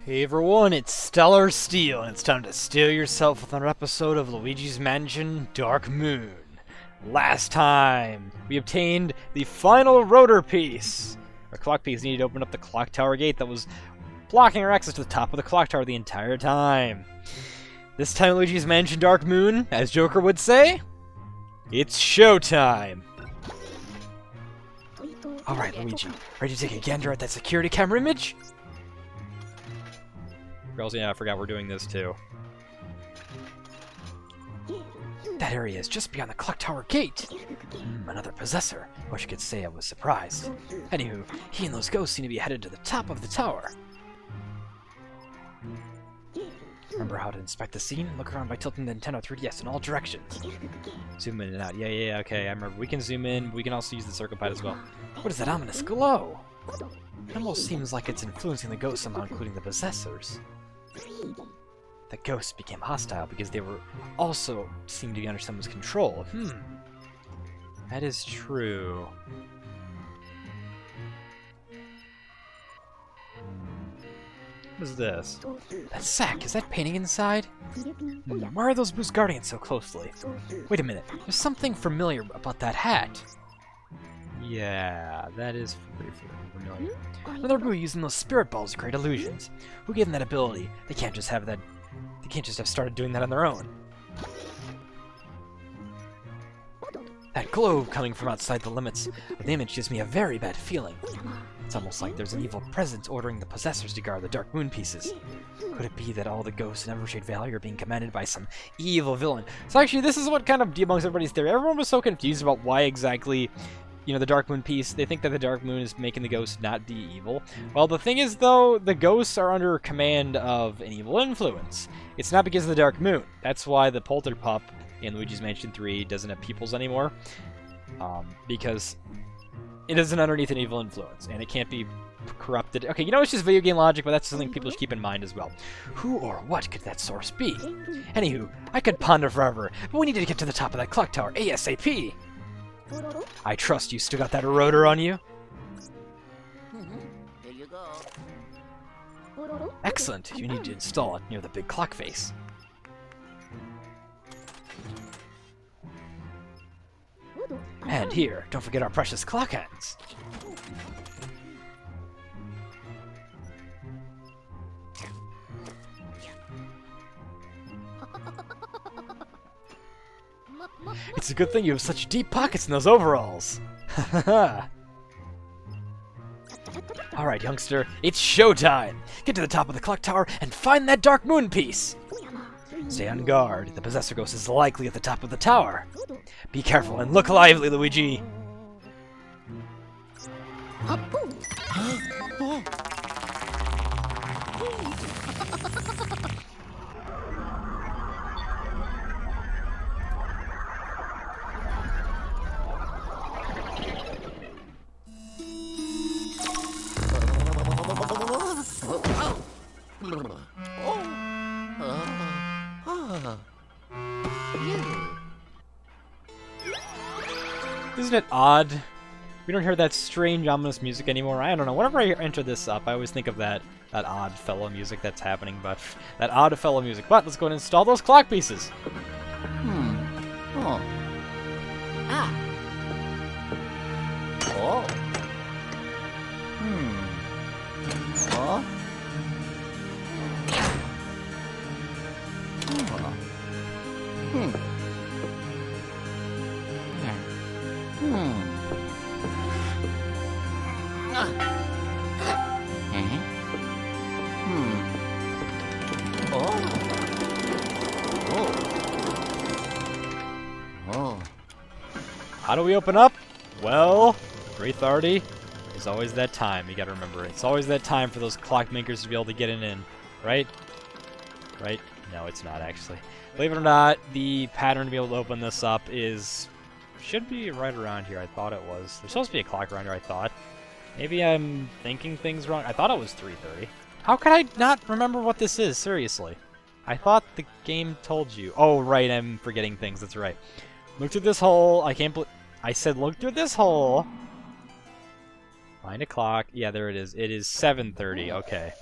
Hey everyone, it's Stellar Steel, and it's time to steal yourself with another episode of Luigi's Mansion Dark Moon. Last time, we obtained the final rotor piece. Our clock piece needed to open up the clock tower gate that was blocking our access to the top of the clock tower the entire time. This time, Luigi's Mansion Dark Moon, as Joker would say, it's showtime! Alright, Luigi, ready to take a gander at that security camera image? Girls, yeah, I forgot we're doing this too. That area is just beyond the clock tower gate. Another possessor. Wish I could say I was surprised. Anywho, he and those ghosts seem to be headed to the top of the tower. Remember how to inspect the scene? Look around by tilting the Nintendo 3DS in all directions. Zoom in and out. Yeah, okay, I remember. We can zoom in. We can also use the circle pad as well. What is that ominous glow? It almost seems like it's influencing the ghosts somehow, including the possessors. The ghosts became hostile because they were also seemed to be under someone's control. That is true. What is this? That sack, is that painting inside? Why are those Boo's guarding it so closely? Wait a minute, there's something familiar about that hat. Yeah, that is pretty familiar. Another Boo using those spirit balls to create illusions. Who gave them that ability? They can't just have that. They can't just have started doing that on their own. That glow coming from outside the limits of the image gives me a very bad feeling. It's almost like there's an evil presence ordering the possessors to guard the Dark Moon pieces. Could it be that all the ghosts in Evershade Valley are being commanded by some evil villain? So actually, this is what kind of debunks everybody's theory. Everyone was so confused about why exactly, you know, the Dark Moon piece, they think that the Dark Moon is making the ghosts not be evil. Well, the thing is, though, the ghosts are under command of an evil influence. It's not because of the Dark Moon. That's why the Polterpup in Luigi's Mansion 3 doesn't have pupils anymore. Because it isn't underneath an evil influence, and it can't be corrupted. Okay, you know, it's just video game logic, but that's something people should keep in mind as well. Who or what could that source be? Anywho, I could ponder forever, but we need to get to the top of that clock tower ASAP! I trust you still got that rotor on you? Here you go. Excellent, you need to install it near the big clock face. And here, don't forget our precious clock hands. It's a good thing you have such deep pockets in those overalls. Alright, youngster, it's showtime! Get to the top of the clock tower and find that Dark Moon piece! Stay on guard. The Possessor Ghost is likely at the top of the tower. Be careful and look lively, Luigi! Isn't it odd? We don't hear that strange, ominous music anymore. I don't know. Whenever I enter this up, I always think of that odd fellow music that's happening, but that odd fellow music. But let's go and install those clock pieces. Oh. Ah. Oh. Oh. How do we open up? Well, Great Authority is always that time. You gotta remember, it's always that time for those clockmakers to be able to get in, right? Right? No, it's not actually. Believe it or not, the pattern to be able to open this up should be right around here. I thought it was. There's supposed to be a clock around here, I thought. Maybe I'm thinking things wrong. I thought it was 3:30. How could I not remember what this is? Seriously. I thought the game told you. Oh, right, I'm forgetting things. That's right. Look through this hole. I said look through this hole. Find a clock. Yeah, there it is. It is 7:30. Okay.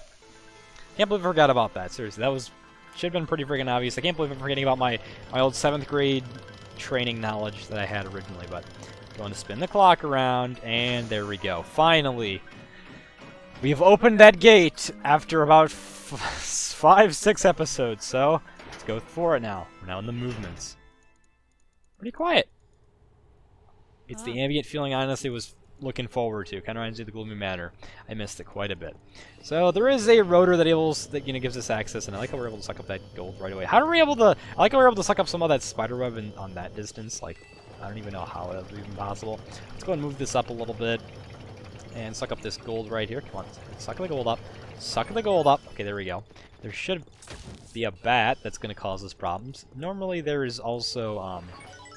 Can't believe I forgot about that. Seriously, that should have been pretty freaking obvious. I can't believe I'm forgetting about my old 7th grade training knowledge that I had originally, but going to spin the clock around, and there we go. Finally, we've opened that gate after about 5-6 episodes, so let's go for it now. We're now in the movements. Pretty quiet. It's the ambient feeling I honestly was looking forward to. Kind of reminds me of the Gloomy Manor. I missed it quite a bit. So there is a rotor that gives us access, and I like how we're able to suck up that gold right away. How are we able to? I like how we're able to suck up some of that spider web on that distance. Like, I don't even know how that was even possible. Let's go and move this up a little bit and suck up this gold right here. Come on, suck the gold up. Suck the gold up. Okay, there we go. There should be a bat that's going to cause us problems. Normally there is also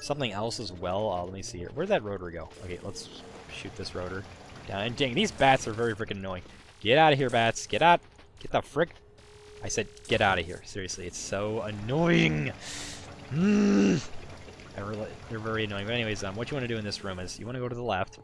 something else as well. Let me see here. Where'd that rotor go? Okay, let's shoot this rotor down. And dang, these bats are very freaking annoying. Get out of here, bats. Get out. Get the frick. I said get out of here. Seriously, it's so annoying. They're very annoying. But anyways, what you want to do in this room is you want to go to the left.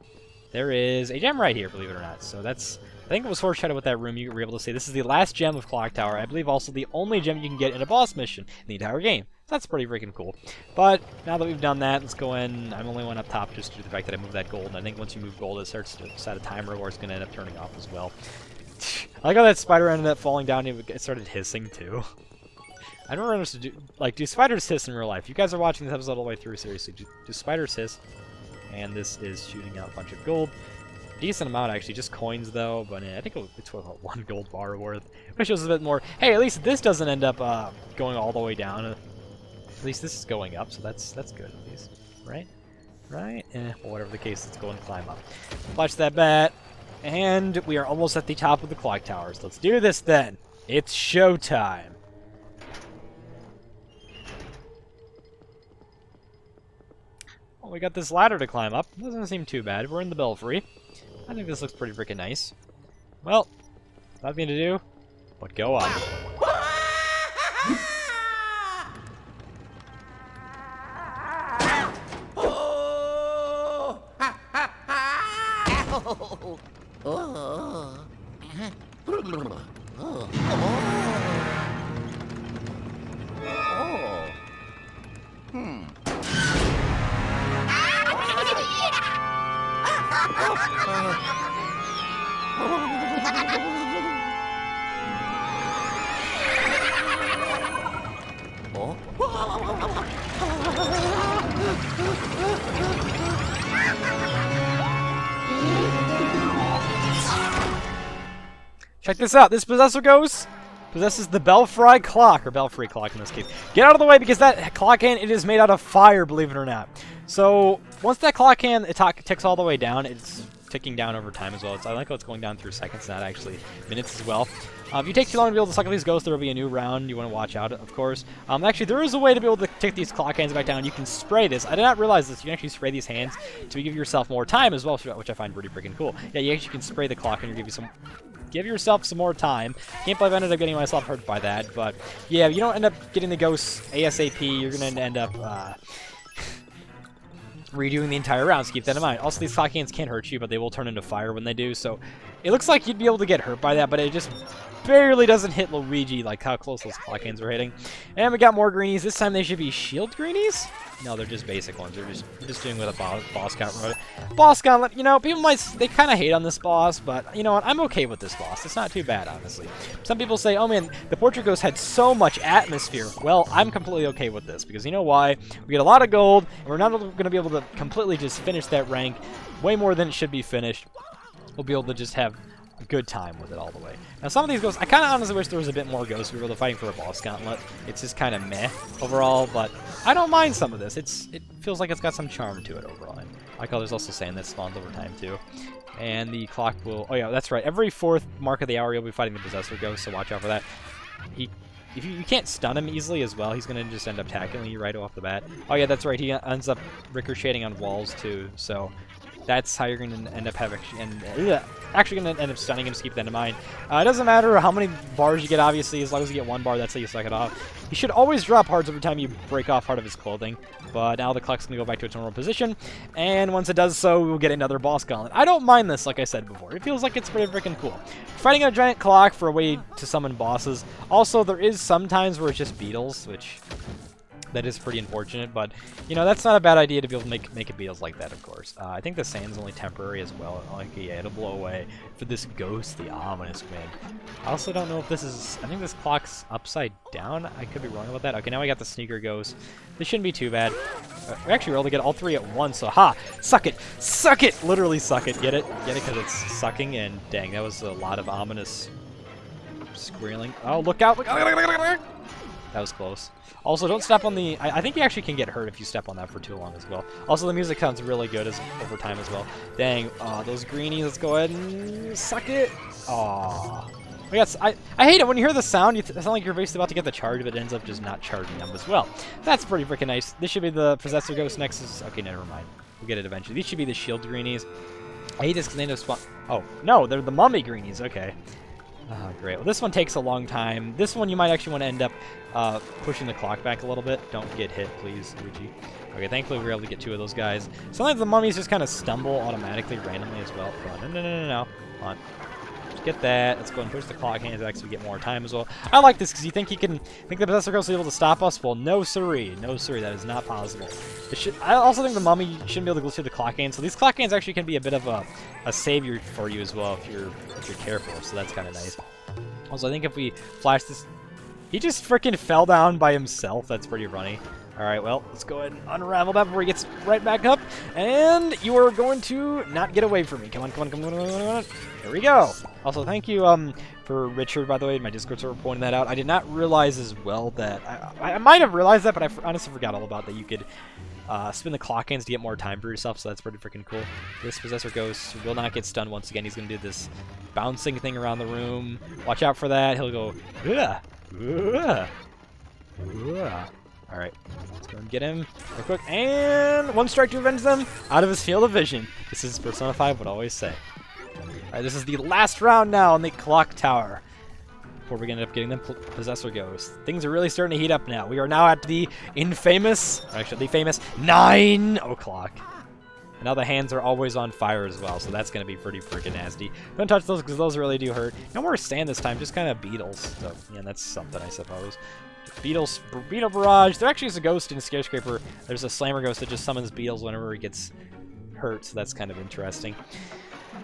There is a gem right here, believe it or not. So that's, I think it was foreshadowed with that room. You were able to say this is the last gem of Clock Tower. I believe also the only gem you can get in a boss mission in the entire game. That's pretty freaking cool. But now that we've done that, let's go in. I'm only one up top just due to the fact that I moved that gold. And I think once you move gold, it starts to set a timer where it's going to end up turning off as well. I like how that spider ended up falling down. It started hissing too. I don't understand. Do spiders hiss in real life? You guys are watching this episode all the way through. Seriously, do spiders hiss? And this is shooting out a bunch of gold. Decent amount, actually. Just coins, though. But I think it's about 1 gold bar worth. Which shows a bit more. Hey, at least this doesn't end up going all the way down. At least this is going up, so that's good, at least. Right? Right? Well, whatever the case, let's go and climb up. Flash that bat. And we are almost at the top of the clock towers. Let's do this, then. It's showtime. Well, we got this ladder to climb up. Doesn't seem too bad. We're in the Belfry. I think this looks pretty freaking nice. Well, nothing to do but go up. Check this out. This Possessor Ghost possesses the Belfry Clock, or Belfry Clock in this case. Get out of the way because that clock hand, it is made out of fire, believe it or not. So once that clock hand ticks all the way down, it's ticking down over time as well. I like how it's going down through seconds, not actually minutes as well. If you take too long to be able to suck up these ghosts, there will be a new round. You want to watch out, of course. Actually, there is a way to be able to take these clock hands back down. You can spray this. I did not realize this. You can actually spray these hands to give yourself more time as well, which I find pretty freaking cool. Yeah, you actually can spray the clock and give yourself some more time. Can't believe I ended up getting myself hurt by that, but yeah, you don't end up getting the ghosts ASAP. You're going to end up redoing the entire round, so keep that in mind. Also, these clock hands can't hurt you, but they will turn into fire when they do, so it looks like you'd be able to get hurt by that, but it just barely doesn't hit Luigi, like how close those clock hands are hitting. And we got more greenies. This time they should be shield greenies? No, they're just basic ones. They're just doing with a boss count. Boss count, you know, people they kind of hate on this boss, but you know what? I'm okay with this boss. It's not too bad, honestly. Some people say, oh man, the Portrait Ghost had so much atmosphere. Well, I'm completely okay with this, because you know why? We get a lot of gold, and we're not going to be able to completely just finish that rank way more than it should be finished. We'll be able to just have a good time with it all the way. Now, some of these ghosts, I kind of honestly wish there was a bit more ghosts. We were fighting for a boss gauntlet. It's just kind of meh overall, but I don't mind some of this. It feels like it's got some charm to it overall. And I like how there's also sand that spawns over time too. And the clock will... Oh yeah, that's right. Every 4th mark of the hour, you'll be fighting the Possessor Ghost, so watch out for that. If you can't stun him easily as well, he's going to just end up tackling you right off the bat. Oh yeah, that's right. He ends up ricocheting on walls too, so... that's how you're going to end up having actually going to end up stunning him, so keep that in mind. It doesn't matter how many bars you get, obviously, as long as you get 1 bar, that's how you suck it off. He should always drop hearts every time you break off part of his clothing, but now the clock's going to go back to its normal position, and once it does so, we'll get another boss gauntlet. I don't mind this, like I said before. It feels like it's pretty freaking cool. Fighting a giant clock for a way to summon bosses. Also, there is sometimes where it's just beetles, which... that is pretty unfortunate, but, you know, that's not a bad idea to be able to make it beetles like that, of course. I think the sand's only temporary as well. Like, yeah, it'll blow away for this ghost, the ominous wind. I also don't know if this is... I think this clock's upside down. I could be wrong about that. Okay, now we got the sneaker ghost. This shouldn't be too bad. We actually were able to get all 3 at once, so ha! Suck it! Suck it! Literally suck it. Get it? Get it because it's sucking, and dang, that was a lot of ominous squealing. Oh, look out! Look out! That was close. Also, don't step on the... I think you actually can get hurt if you step on that for too long as well. Also, the music sounds really good over time as well. Dang, those greenies, let's go ahead and suck it. Aw. I hate it when you hear the sound, it sounds like you're basically about to get the charge, but it ends up just not charging them as well. That's pretty freaking nice. This should be the Possessor Ghost next. Okay, never mind. We'll get it eventually. These should be the shield greenies. I hate this because they end up spawn... Oh, no, they're the mummy greenies. Okay. Oh, great. Well, this one takes a long time. This one you might actually want to end up pushing the clock back a little bit. Don't get hit, please, Luigi. Okay, thankfully we were able to get 2 of those guys. Sometimes the mummies just kind of stumble automatically, randomly as well. No. Come on. Just get that. Let's go and push the clock hands back so we get more time as well. I like this because you think the Possessor Ghost will be able to stop us? Well, no siree. No siree. That is not possible. I also think the mummy shouldn't be able to go through the clock hands. So these clock hands actually can be a bit of a savior for you as well if you're careful. So that's kind of nice. Also, I think if we flash this... He just freaking fell down by himself. That's pretty funny. Alright, well, let's go ahead and unravel that before he gets right back up. And you are going to not get away from me. Come on. Here we go. Also, thank you for Richard, by the way, my Discord server pointing that out. I did not realize as well that... I might have realized that, but I honestly forgot all about that. You could spin the clock hands to get more time for yourself, so that's pretty freaking cool. This Possessor Ghost will not get stunned once again. He's going to do this bouncing thing around the room. Watch out for that. He'll go... Alright, let's go and get him real quick. And 1 strike to avenge them out of his field of vision. This is Persona 5 would always say. Alright, this is the last round now on the clock tower. Before we end up getting them Possessor Ghost. Things are really starting to heat up now. We are now at the famous 9 o'clock. And now the hands are always on fire as well, so that's going to be pretty freaking nasty. Don't touch those because those really do hurt. No more sand this time, just kind of beetles. So, yeah, that's something, I suppose. Beetle Barrage. There actually is a ghost in Scarescraper. There's a Slammer Ghost that just summons beetles whenever he gets hurt, so that's kind of interesting.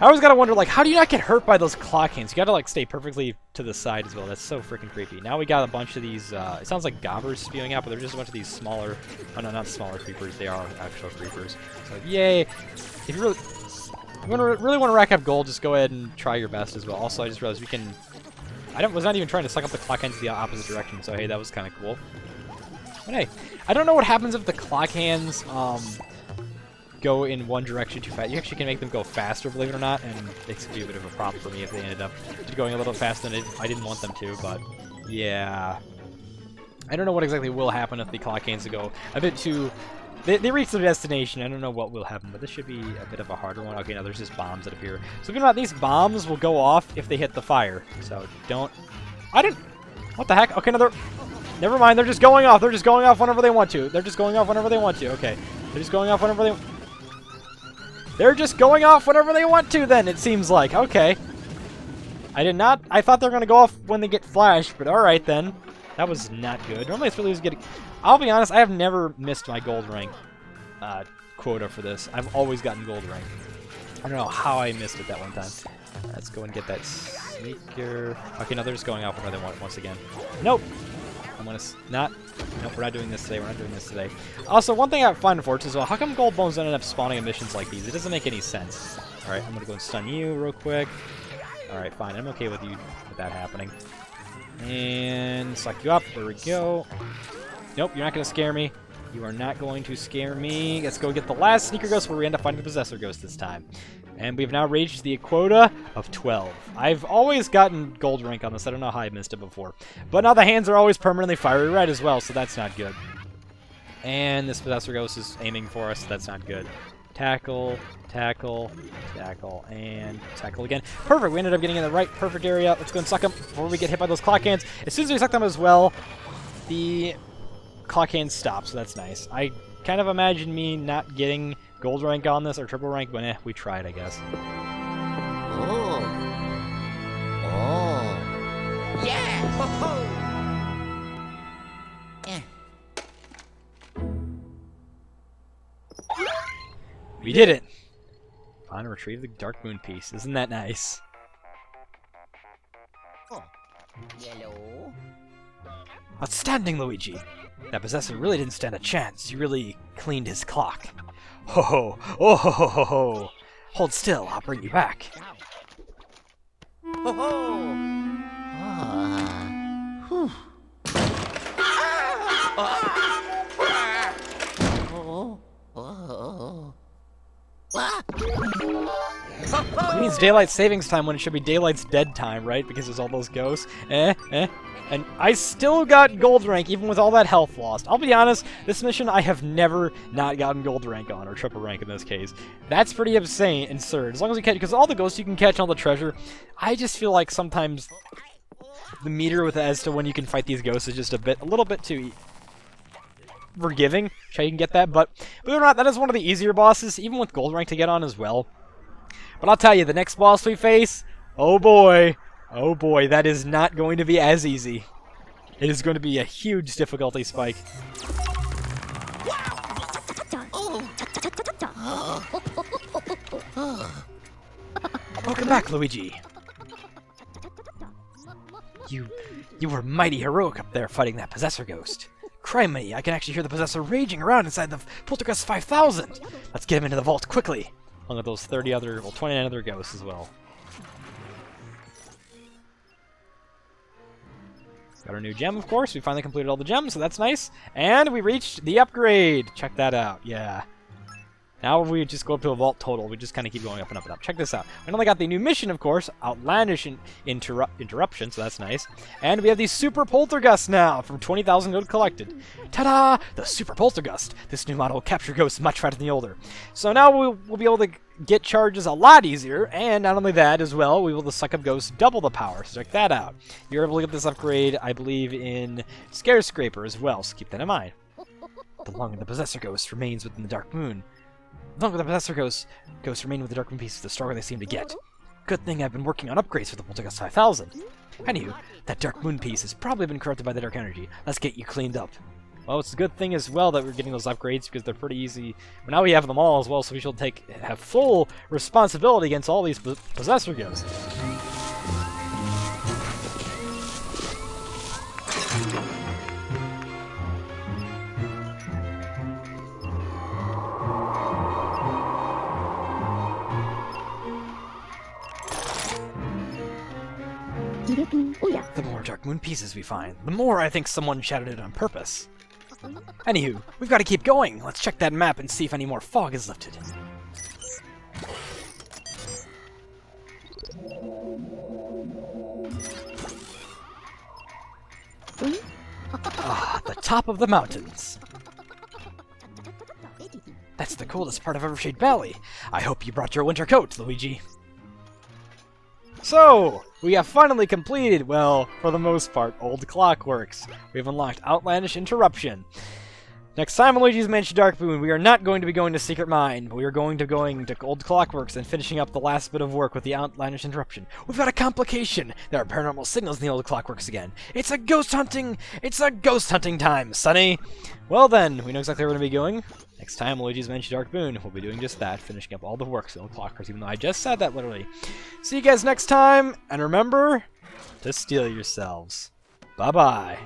I always gotta wonder, like, how do you not get hurt by those clock hands? You gotta, like, stay perfectly to the side as well. That's so freaking creepy. Now we got a bunch of these, it sounds like gobbers spewing out, but they're just a bunch of these smaller, oh no, not smaller creepers, they are actual creepers. So, yay! If you really want to rack up gold, just go ahead and try your best as well. Also, I just realized we can... I was not even trying to suck up the clock hands the opposite direction, so hey, that was kind of cool. But hey, I don't know what happens if the clock hands, go in one direction too fast. You actually can make them go faster, believe it or not, and it could be a bit of a problem for me if they ended up going a little faster than I didn't want them to, but yeah. I don't know what exactly will happen if the clock hands go a bit too... They reach their destination. I don't know what will happen, but this should be a bit of a harder one. Okay, now there's just bombs that appear. So think about these bombs will go off if they hit the fire. So don't... What the heck? Okay, never mind. They're just going off. They're just going off whenever they want to. They're just going off whenever they want to. Okay. They're just going off whenever they... They're just going off whenever they want to, then, it seems like. Okay. I thought they were going to go off when they get flashed, but alright then. That was not good. Normally it's really easy to get... I'll be honest, I have never missed my gold rank quota for this. I've always gotten gold rank. I don't know how I missed it that one time. Let's go and get that sneaker. Okay, no, they're just going off whenever they want once again. Nope. I'm going to not... Nope, we're not doing this today. We're not doing this today. Also, one thing I find unfortunate as well, how come gold bones ended up spawning in missions like these? It doesn't make any sense. Alright, I'm going to go and stun you real quick. Alright, fine. I'm okay with that happening. And suck you up. There we go. Nope, you're not going to scare me. You are not going to scare me. Let's go get the last Sneaker Ghost where we end up finding the Possessor Ghost this time. And we've now reached the quota of 12. I've always gotten gold rank on this. I don't know how I missed it before. But now the hands are always permanently fiery red as well, so that's not good. And this Possessor Ghost is aiming for us, so that's not good. tackle, tackle, tackle, and tackle again. Perfect, we ended up getting in the right perfect area. Let's go and suck them before we get hit by those clock hands. As soon as we suck them as well, the clock hands stop, so that's nice. I kind of imagine me not getting gold rank on this, or triple rank, but we tried, I guess. Oh. Oh. Yeah! Ho-ho! We did it! Find and retrieve the Dark Moon piece. Isn't that nice? Oh. Yellow. Outstanding, Luigi! That possessor really didn't stand a chance. You really cleaned his clock. Ho ho! Oh ho ho ho ho! Hold still, I'll bring you back. Ho ho! Whew. It means daylight savings time when it should be daylight's dead time, right? Because there's all those ghosts. And I still got gold rank even with all that health lost. I'll be honest, this mission I have never not gotten gold rank on, or triple rank in this case. That's pretty absurd. As long as you catch, because all the ghosts you can catch, all the treasure, I just feel like sometimes the meter with as to when you can fight these ghosts is just a little bit too forgiving. How you can get that, but believe it or not, that is one of the easier bosses, even with gold rank to get on as well. But I'll tell you, the next boss we face, oh boy, that is not going to be as easy. It is going to be a huge difficulty spike. Welcome back, Luigi. You were mighty heroic up there fighting that Possessor ghost. Criminy, I can actually hear the Possessor raging around inside the Poltergust 5000. Let's get him into the vault quickly. Along with those 29 other ghosts as well. Got our new gem, of course. We finally completed all the gems, so that's nice. And we reached the upgrade. Check that out. Yeah. Now we just go up to a vault total. We just kind of keep going up and up and up. Check this out. We only got the new mission, of course, Outlandish Interruption, so that's nice. And we have these Super Poltergusts now from 20,000 gold collected. Ta-da! The Super Poltergust. This new model will capture ghosts much faster than the older. So now we'll be able to get charges a lot easier, and not only that as well, we will suck up ghosts double the power. So check that out. You're able to get this upgrade, I believe, in Scare Scraper as well, so keep that in mind. The longer the Possessor Ghost remains within the Dark Moon, the longer the Possessor Ghosts remain with the Dark Moon pieces, the stronger they seem to get. Good thing I've been working on upgrades for the Poltergust 5000. Anywho, that Dark Moon piece has probably been corrupted by the Dark Energy. Let's get you cleaned up. Well, it's a good thing as well that we're getting those upgrades because they're pretty easy. But now we have them all as well, so we should have full responsibility against all these Possessor Ghosts. The more Dark Moon pieces we find, the more I think someone shattered it on purpose. Anywho, we've got to keep going. Let's check that map and see if any more fog is lifted. Ah, the top of the mountains. That's the coolest part of Evershade Valley. I hope you brought your winter coat, Luigi. So, we have finally completed, well, for the most part, Old Clockworks. We've unlocked Outlandish Interruption. Next time on Luigi's Mansion Dark Moon, we are not going to be going to Secret Mine, but we are going to Old Clockworks and finishing up the last bit of work with the Outlandish Interruption. We've got a complication! There are paranormal signals in the Old Clockworks again. It's a ghost hunting time, Sonny! Well then, we know exactly where we're going to be going. Next time, Luigi's Mansion Dark Moon, we'll be doing just that, finishing up all the works in Old Clockworks, even though I just said that literally. See you guys next time, and remember to steel yourselves. Bye-bye.